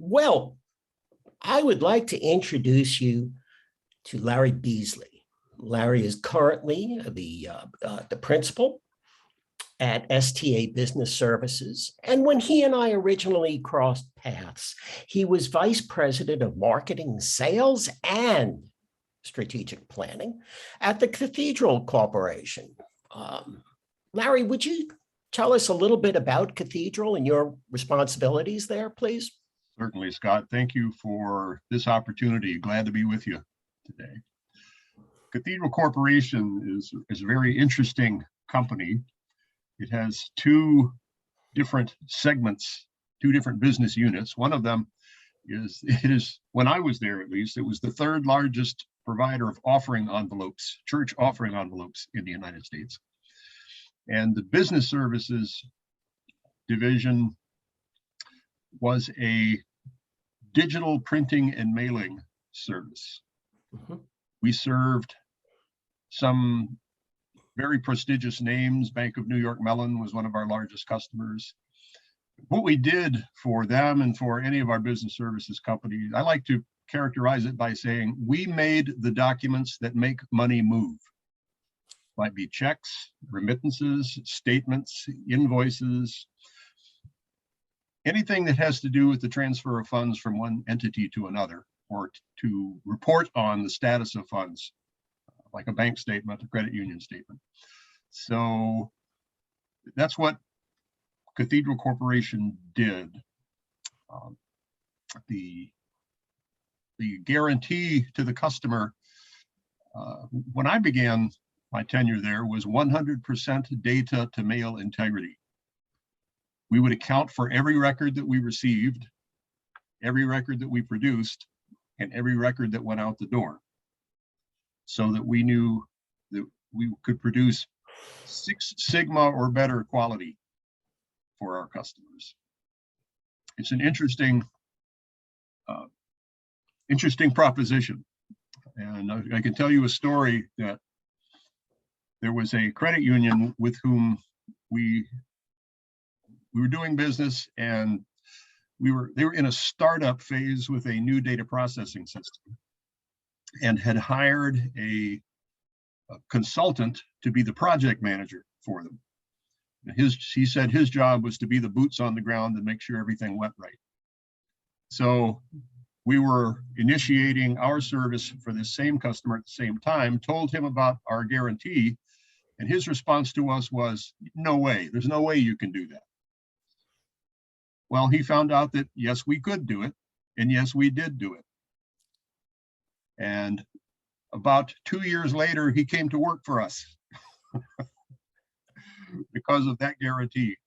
Well, I would like to introduce you to Larry Beasley. Larry is currently the principal at STA Business Services. And when he and I originally crossed paths, he was vice president of marketing, sales, and strategic planning at the Cathedral Corporation. Larry, would you tell us a little bit about Cathedral and your responsibilities there, please? Certainly, Scott. Thank you for this opportunity. Glad to be with you today. Cathedral Corporation is a very interesting company. It has two different segments, two different business units. One of them is, when I was there at least, it was the third largest provider of offering envelopes, church offering envelopes in the United States. And the business services division was a digital printing and mailing service. Mm-hmm. We served some very prestigious names. Bank of New York Mellon was one of our largest customers. What we did for them and for any of our business services companies, I like to characterize it by saying we made the documents that make money move. Might be checks, remittances, statements, invoices, anything that has to do with the transfer of funds from one entity to another, or to report on the status of funds, like a bank statement, a credit union statement. So that's what Cathedral Corporation did. The guarantee to the customer, when I began my tenure there, was 100% data to mail integrity. We would account for every record that we received, every record that we produced, and every record that went out the door, so that we knew that we could produce 6 Sigma or better quality for our customers. It's an interesting proposition. And I can tell you a story that there was a credit union with whom we were doing business, and they were in a startup phase with a new data processing system, and had hired a consultant to be the project manager for them. He said his job was to be the boots on the ground and make sure everything went right. So we were initiating our service for this same customer at the same time, told him about our guarantee, and his response to us was, "No way, there's no way you can do that." Well, he found out that yes, we could do it, and yes, we did do it. And about 2 years later, he came to work for us because of that guarantee.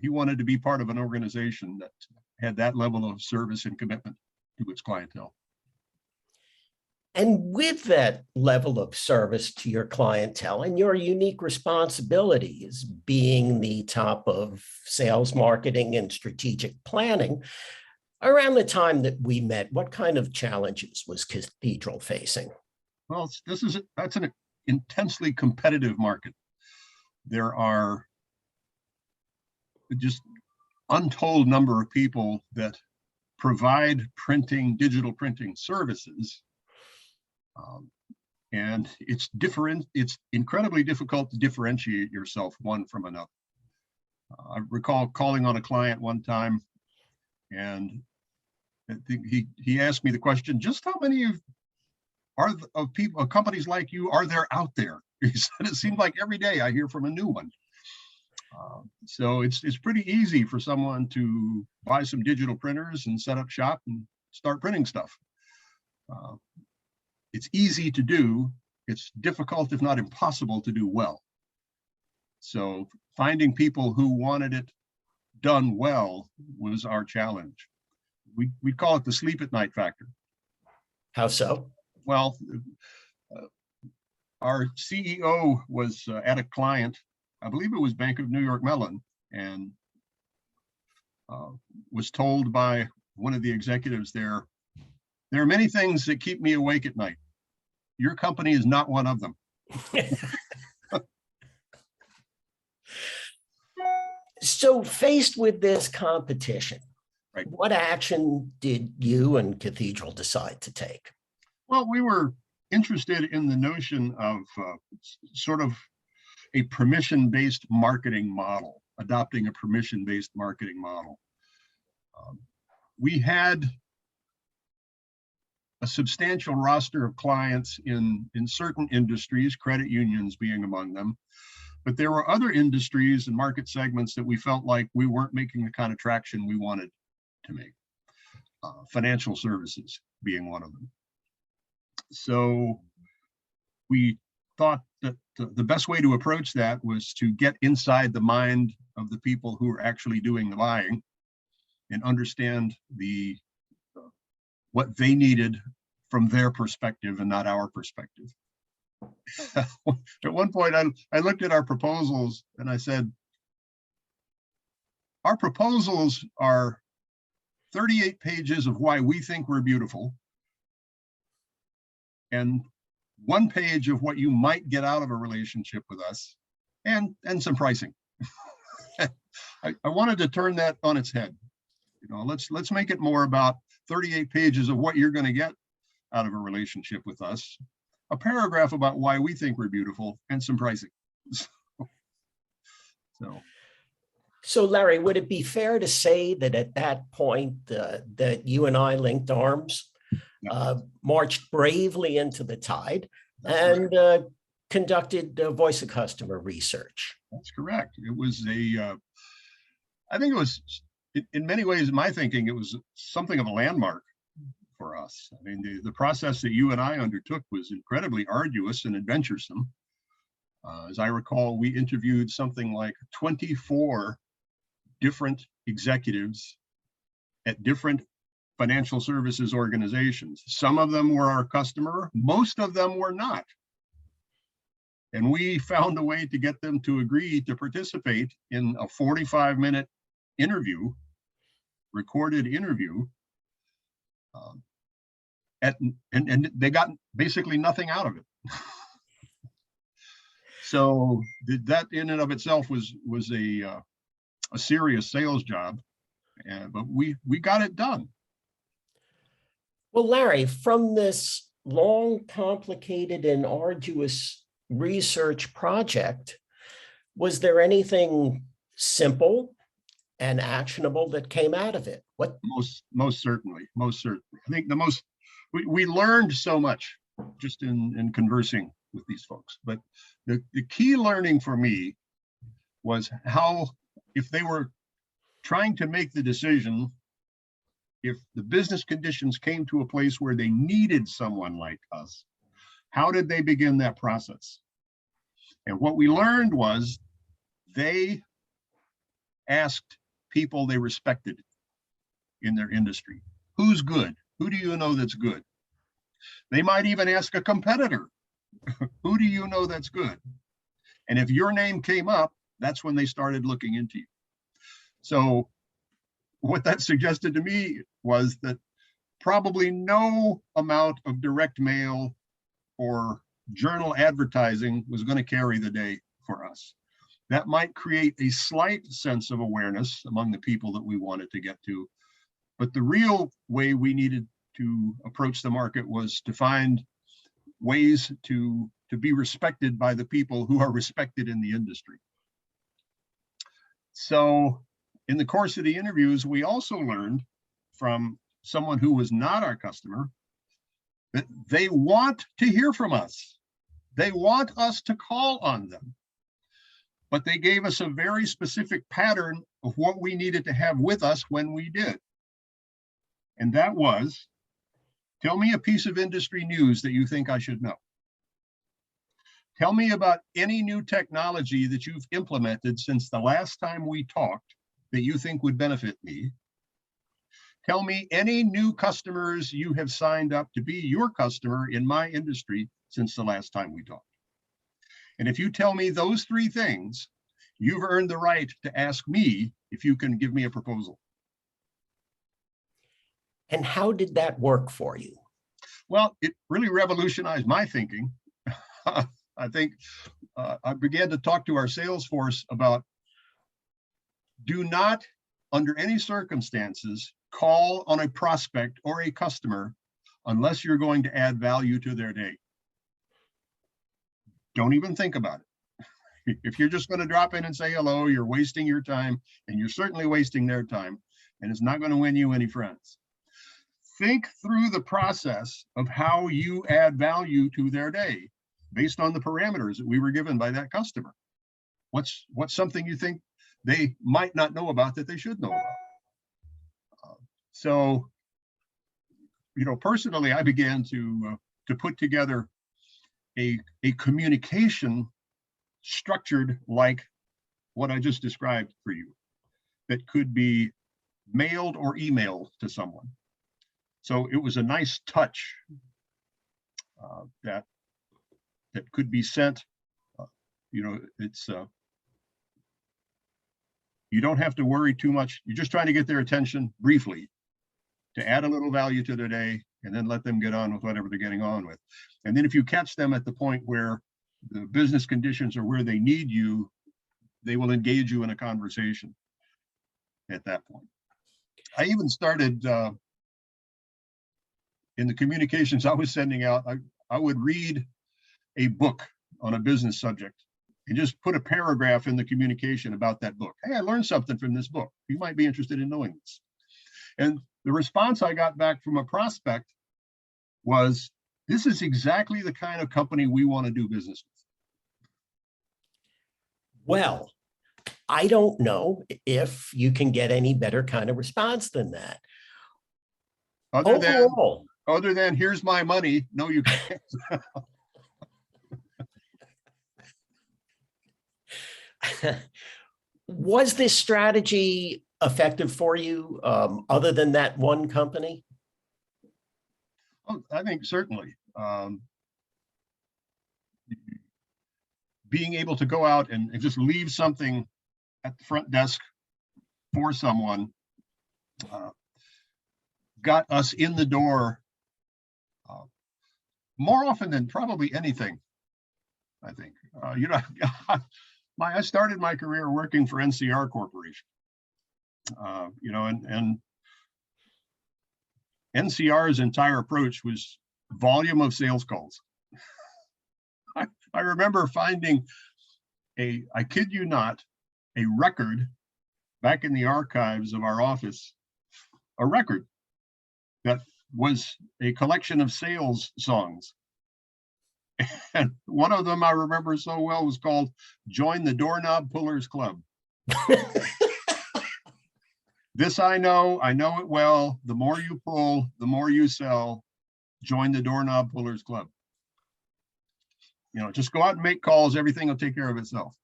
He wanted to be part of an organization that had that level of service and commitment to its clientele. And with that level of service to your clientele and your unique responsibilities being the top of sales, marketing, and strategic planning, around the time that we met, what kind of challenges was Cathedral facing? Well, that's an intensely competitive market. There are just untold number of people that provide digital printing services. And it's incredibly difficult to differentiate yourself one from another. I recall calling on a client one time, and I think he asked me the question, just how many of companies like you are there out there? He said, it seemed like every day I hear from a new one. So it's pretty easy for someone to buy some digital printers and set up shop and start printing stuff. It's easy to do. It's difficult, if not impossible, to do well. So finding people who wanted it done well was our challenge. We call it the sleep at night factor. How so? Well, our CEO was at a client, I believe it was Bank of New York Mellon, and was told by one of the executives there are many things that keep me awake at night. Your company is not one of them. So faced with this competition, Right. What action did you and Cathedral decide to take? Well, we were interested in the notion of sort of a permission-based marketing model, adopting a permission-based marketing model. We had a substantial roster of clients in certain industries, credit unions being among them, but there were other industries and market segments that we felt like we weren't making the kind of traction we wanted to make. Financial services being one of them. So we thought that the best way to approach that was to get inside the mind of the people who are actually doing the buying and understand what they needed from their perspective and not our perspective. At one point, I looked at our proposals and I said, our proposals are 38 pages of why we think we're beautiful and 1 page of what you might get out of a relationship with us and some pricing. I wanted to turn that on its head. Let's make it more about 38 pages of what you're going to get out of a relationship with us, a paragraph about why we think we're beautiful, and some pricing. So Larry, would it be fair to say that at that point that you and I linked arms, marched bravely into the tide, and conducted voice of customer research? That's correct. It was I think it was, in many ways, in my thinking, it was something of a landmark for us. I mean, the process that you and I undertook was incredibly arduous and adventuresome. As I recall, we interviewed something like 24 different executives at different financial services organizations. Some of them were our customer, most of them were not. And we found a way to get them to agree to participate in a 45-minute interview, recorded interview, and they got basically nothing out of it. So that in and of itself was a serious sales job, but we got it done. Well, Larry, from this long, complicated, and arduous research project, was there anything simple and actionable that came out of it? What? Most certainly. I think we learned so much just in conversing with these folks. But the key learning for me was how, if they were trying to make the decision, if the business conditions came to a place where they needed someone like us, how did they begin that process? And what we learned was they asked people they respected in their industry, who's good? Who do you know that's good? They might even ask a competitor, who do you know that's good? And if your name came up, that's when they started looking into you. So what that suggested to me was that probably no amount of direct mail or journal advertising was going to carry the day for us. That might create a slight sense of awareness among the people that we wanted to get to. But the real way we needed to approach the market was to find ways to be respected by the people who are respected in the industry. So in the course of the interviews, we also learned from someone who was not our customer that they want to hear from us. They want us to call on them. But they gave us a very specific pattern of what we needed to have with us when we did. And that was, tell me a piece of industry news that you think I should know. Tell me about any new technology that you've implemented since the last time we talked that you think would benefit me. Tell me any new customers you have signed up to be your customer in my industry since the last time we talked. And if you tell me those 3 things, you've earned the right to ask me if you can give me a proposal. And how did that work for you? Well, it really revolutionized my thinking. I think I began to talk to our sales force about, do not, under any circumstances, call on a prospect or a customer unless you're going to add value to their day. Don't even think about it. If you're just going to drop in and say hello, you're wasting your time, and you're certainly wasting their time, and it's not going to win you any friends. Think through the process of how you add value to their day based on the parameters that we were given by that customer. What's something you think they might not know about that they should know about? So, personally, I began to put together a communication structured like what I just described for you, that could be mailed or emailed to someone. So it was a nice touch that could be sent. It's you don't have to worry too much. You're just trying to get their attention briefly to add a little value to their day, and then let them get on with whatever they're getting on with. And then if you catch them at the point where the business conditions are where they need you, they will engage you in a conversation at that point. I even started in the communications I was sending out, I would read a book on a business subject and just put a paragraph in the communication about that book. Hey, I learned something from this book. You might be interested in knowing this. And the response I got back from a prospect was, this is exactly the kind of company we want to do business with. Well, I don't know if you can get any better kind of response than that. Other than here's my money. No, you can't. Was this strategy effective for you, other than that one company? Oh, I think certainly. Being able to go out and just leave something at the front desk for someone got us in the door more often than probably anything, I think. I started my career working for NCR Corporation, and NCR's entire approach was volume of sales calls. I remember finding I kid you not, a record back in the archives of our office, a record that was a collection of sales songs. And one of them I remember so well was called Join the Doorknob Pullers Club. This I know it well. The more you pull, the more you sell. Join the Doorknob Pullers Club. Just go out and make calls. Everything will take care of itself.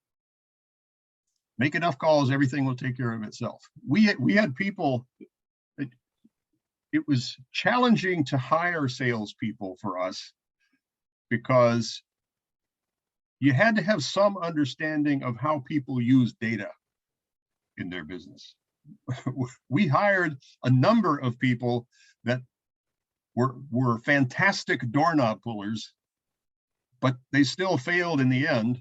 Make enough calls, everything will take care of itself. We had people, it was challenging to hire salespeople for us because you had to have some understanding of how people use data in their business. We hired a number of people that were fantastic doorknob pullers, but they still failed in the end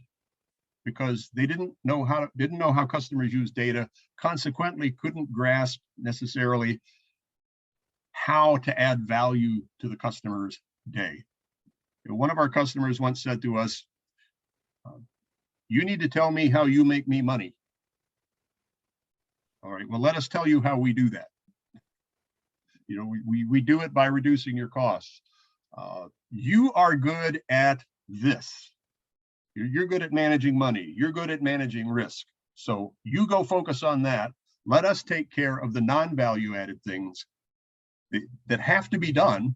because they didn't know how customers use data, consequently couldn't grasp necessarily how to add value to the customer's day. One of our customers once said to us, you need to tell me how you make me money. All right, well, let us tell you how we do that. We do it by reducing your costs. You are good at this. You're good at managing money. You're good at managing risk. So you go focus on that. Let us take care of the non-value added things that have to be done,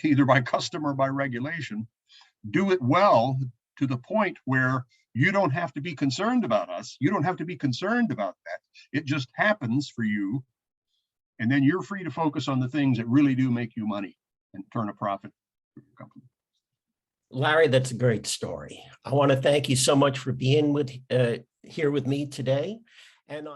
either by custom or by regulation. Do it well to the point where you don't have to be concerned about us. You don't have to be concerned about that. It just happens for you. And then you're free to focus on the things that really do make you money and turn a profit for your company. Larry, that's a great story. I want to thank you so much for being here with me today. And